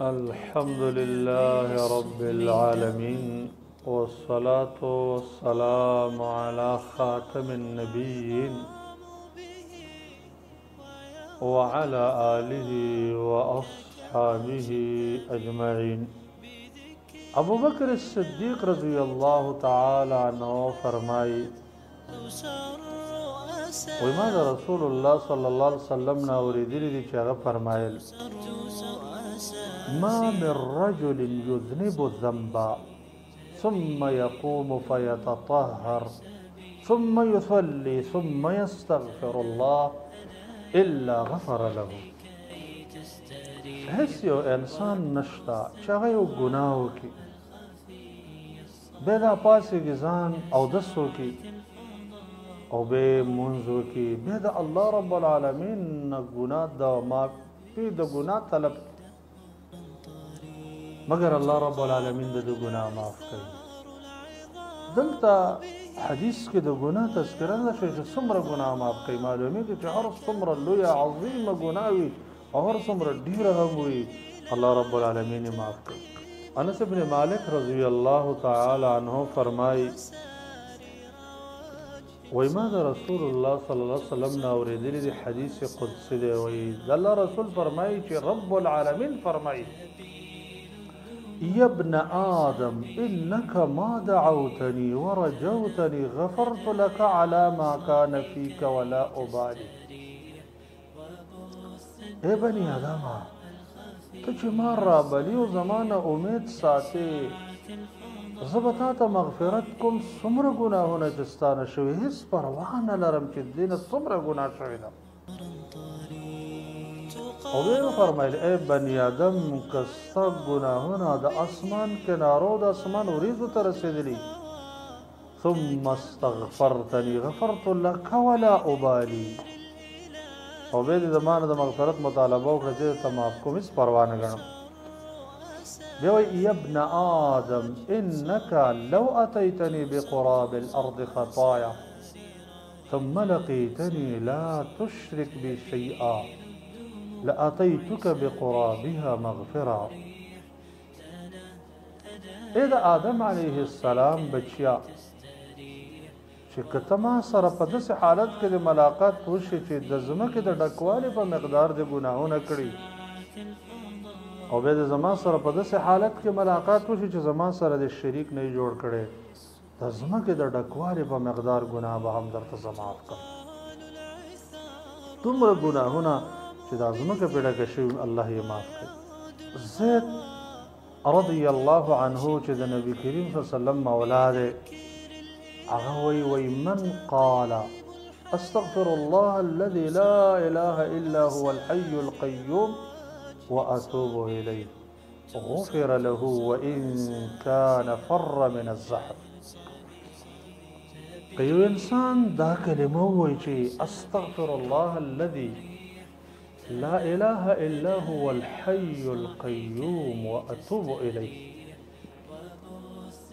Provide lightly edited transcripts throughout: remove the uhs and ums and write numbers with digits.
الحمد لله رب العالمين، والصلاة والسلام على خاتم النبيين وعلى آله وأصحابه أجمعين. ابو بکر الصدیق رضی اللہ تعالی عنہ فرمائی وما دا رسول الله صلی الله علیه وسلم نا اوریدلی دی چې هغه فرمایل ما من رجل يذنب الذنبا ثم يقوم فيتطهر ثم يصلي ثم يستغفر الله الا غفر له. هیڅ یو انسان نشتا چې هغه یو ګناه وکړي بیا دا پاسېږي ځان اودس وکړي او بیا لمونځ وکړي بیا د الله رب العالمین نه ګناه د معافي د ګناه طلب مگر الله رب العالمین د ګناه معاف کوي. دلته حدیث کې د ګناه تذکره ده چې څومره ګناه معاف کوي. معلومیږي چې هر څومره لویه عظیمه ګناه وي او هر څومره ډیره هم وي الله رب العالمین یې معاف کوي. انس بن مالک رضی الله تعالی عنہ فرمایي وای ما د رسول الله صلی الله علیه وسلم نه اورېدلی دی حدیث قدسی دی. وایي د الله رسول فرمایي چې رب العالمین فرمایي يا ابن آدم إنك ما دعوتني ورجوتني غفرت لك على ما كان فيك ولا أبالي. اے بني آدم ته چې ما رابلي او زمانه امید ساتي زه به تا ته مغفرت کوم څومره ګناهونه چې ستا نه شوي هېڅ پروا نه لرم چې دې نه څومره ګناه شوې ده. او بیا فرمایل ای بني آدم که ستا ګناهونه د اسمان کنارو د اسمان وریځو ته رسېدلي ثم استغفرتني غفرت لك ولا أبالي او بیا دې زما نه د مغفرت مطالبه وکړه چې ته معاف کوم هېڅ پروا نه ګڼم. بیا وایي یا ابن آدم إنك لو أتيتني بقراب الأرض خطايا ثم لقيتني لا تشرك بي شيئا لأتيتك بقرابها مغفرة. اے د آدم علیه السلام بچیا چې که ته ما سره په داسې حالت کې د ملاقات وشي چې د ځمکې د ډکوالي په مقدار د ګناهونه کړي او بیا د زما سره په داسې حالت کې ملاقات وشي چې زما سره د شریک نه جوړ کړي د ځمکې د ډکوالي په مقدار ګناه به هم درته زه معاف کړم. دومره ګناهونه چې د ځمکه په ډکه شوي الله یې معاف کړي. زید رضی الله عنه چې د نبي کریم صلی الله علیه وسلم مولا دی هغه وایي من قال استغفر الله الذي لا اله الا هو الحي القيوم واتوب اليه غفر له وان كان فر من الزحف. که یو انسان دا کلمه ووایي چې استغفر الله الذي لا اله الا هو الحي القيوم واتوب اليه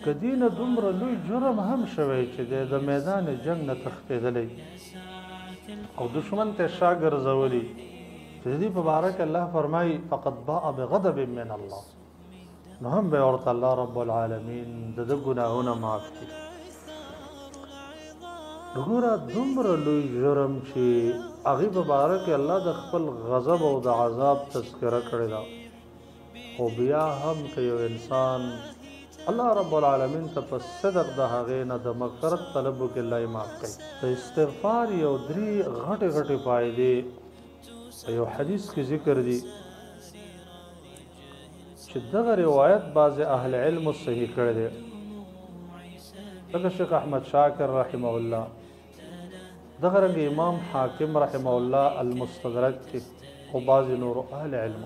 کدینه دومره لوی جرم هم شوی چې د میدان جنگ نه تښتېدلی او دشمن ته شا ګرځولی چې دې په باره کې الله فرمایي فقد باء بغضب من الله نو هم به ورته الله رب العالمین د ده ګناهونه معاف کړي. وګوره دومره لوی جرم چې هغې په باره کې الله د خپل غضب او د عذاب تذکره کړې ده خو بیا هم که یو انسان الله رب العالمین ته په صدق د هغې نه د مغفرت طلب وکړي الله یې معاف کوي. د استغفار یو درې غټې غټې فایدې په یو حدیث کې ذکر دي چې دغه روایت بعض اهل علم صحیح کړی دی لکه شیخ احمد شاکر رحمه الله دغه رنګ امام حاکم رحمه الله المستدرک کې او بعض نور اهل علم.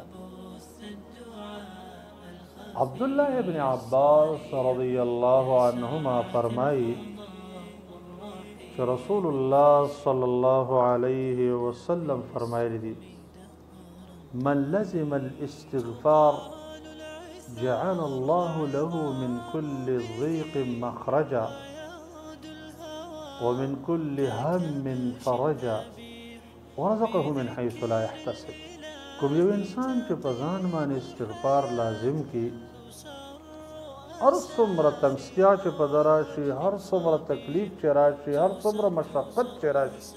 عبدالله ابن عباس رضی الله عنهما فرمائی کہ رسول اللہ صلی اللہ علیہ وسلم فرمائی دی من لزم الاستغفار جعل الله له من كل ضيق مخرجا ومن كل هم فرجا ورزقه من حيث لا يحتسب. کوم یو انسان چې په ځان باندې استغفار لازم کی هر څومره تنګستیا چې په ده راشي هر څومره تکلیف چې راشي هر څومره مشقت چې راشي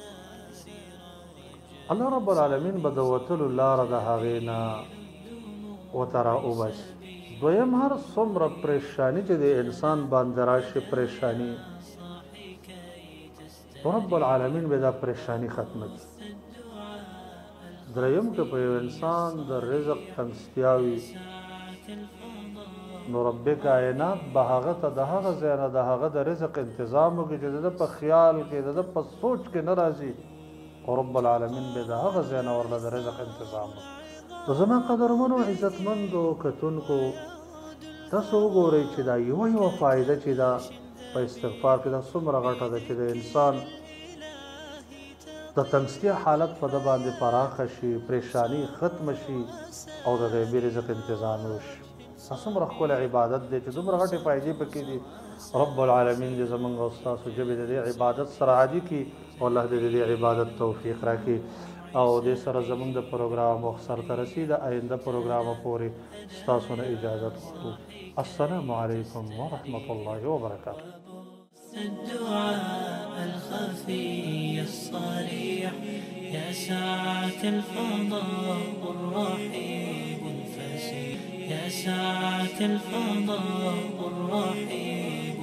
الله رب العالمین به د وتلو لاره د هغې نه ورته راوباسي دویم هر څومره پریشاني چې د انسان باندې راشي پریشاني رب العالمین به دا پریشانی ختمه کړي دریم که په یو انسان د رزق تنګستیا وي نو رب کائنات به هغه ته د هغه ځای نه د هغه د رزق انتظام وکړي چې د ده په خیال کې د ده په سوچ کې نه راځي او رب العالمین به د هغه ځای نه ورله د رزق انتظام وکړي نو زما قدرمنو عزتمندو کتونکو تاسو وګورئ چې دا یوه فایده چې دا په استغفار کې دا څومره غټه ده چې د انسان د تنګستیا حالت په ده باندې پراخه شي پریشانی ختمه شي او د غیبي رزق انتظام وشي دا څومره ښکلی عبادت دی چې دومره غټې فایدې پکې دي رب العالمین دې زموږ او ستاسو ژبې د دې عبادت سره عادي کړي او الله دې د دې عبادت توفیق راکړي او دې سره زموږ د پروګرام وخت سرته رسي د آینده پروګرامه پورې ستاسو نه اجازت غواړو السلام علیکم ورحمة الله وبرکاته الدعاء الخفي الصريح يا ساعة الفضاء الرحيب الفسيح يا ساعة الفضاء الرحيب